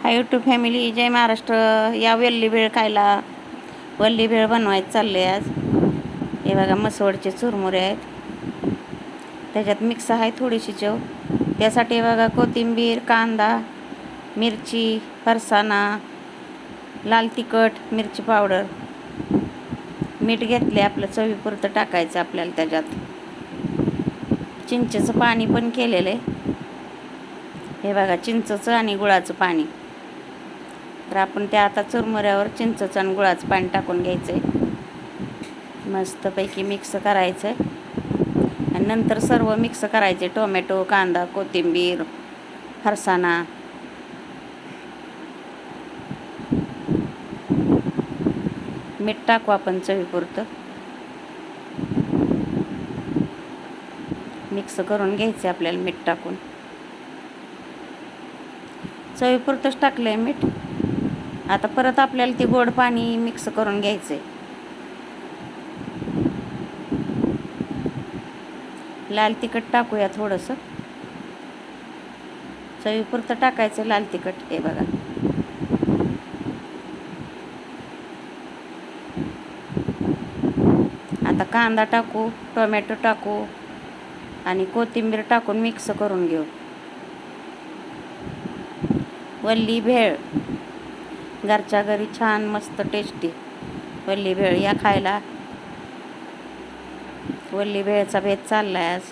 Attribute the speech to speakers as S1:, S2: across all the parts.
S1: Hi YouTube family, जय महाराष्ट्र. या वल्ली भेळ खायला. वल्ली भेळ बनवायचं चालले आज. हे बघा मसवडचे चुरमुरे आहेत, त्याच्यात मिक्स आहे थोडीशी चव. त्यासाठी बघा कोथिंबीर, कांदा, मिरची, फरसाणा, लाल तिखट, मिरची पावडर, मीठ घेतले आपलं चवीपुरतं टाकायचं आपल्याला. त्याच्यात चिंचेचं पाणी पण केलेलं आहे. हे बघा चिंचचं आणि गुळाचं पाणी. तर आपण त्या आता चुरमुऱ्यावर चिंचचं आणि गुळाचं पाणी टाकून घ्यायचं आहे. मस्तपैकी मिक्स करायचं आहे आणि नंतर सर्व मिक्स करायचे. टोमॅटो, कांदा, कोथिंबीर, फरसाणा. मीठ टाकू आपण चवीपुरतं. मिक्स करून घ्यायचे आपल्याला मीठ टाकून. चवीपुरतंच टाकलं आहे मीठ. आता परत आपल्याला ते गोड पाणी मिक्स करून घ्यायचं आहे. लाल तिखट टाकूया थोडंसं, चवीपुरतं टाकायचं लाल तिखट. हे बघा आता कांदा टाकू, टोमॅटो टाकू आणि कोथिंबीर टाकून मिक्स करून घेऊ. वल्ली भेळ घरच्या घरी छान मस्त टेस्टी वल्ली भेळ या खायला. वल्ली भेळचा भेद चाललाय आज.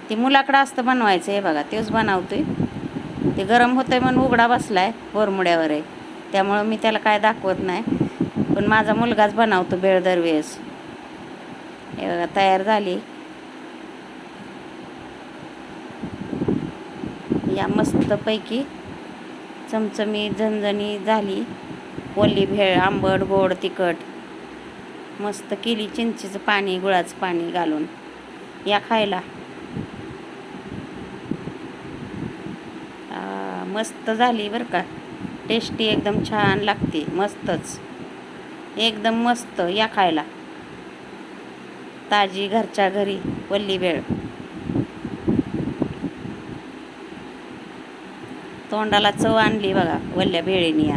S1: ती मुलाकडं असतं बनवायचं. हे बघा तेच बनवतोय. ते गरम होतंय म्हणून उघडा बसलाय, बोरमुड्यावर आहे, त्यामुळं मी त्याला काय दाखवत नाही. पण माझा मुलगाच बनवतो भेळ दरवेळेस. हे बघा तयार झाली. या मस्तपैकी चमचमीत झणझणीत झाली वल्ली भेळ. आंबट, गोड, तिखट मस्त केली. चिंचेचं पाणी, गुळाचं पाणी घालून या खायला. मस्त झाली बरं का. टेस्टी एकदम छान लागते. मस्तच एकदम मस्त. या खायला ताजी घरच्या घरी वल्ली भेळ. तोंडाला चव आणली बघा वल्ल्या भेळीने या.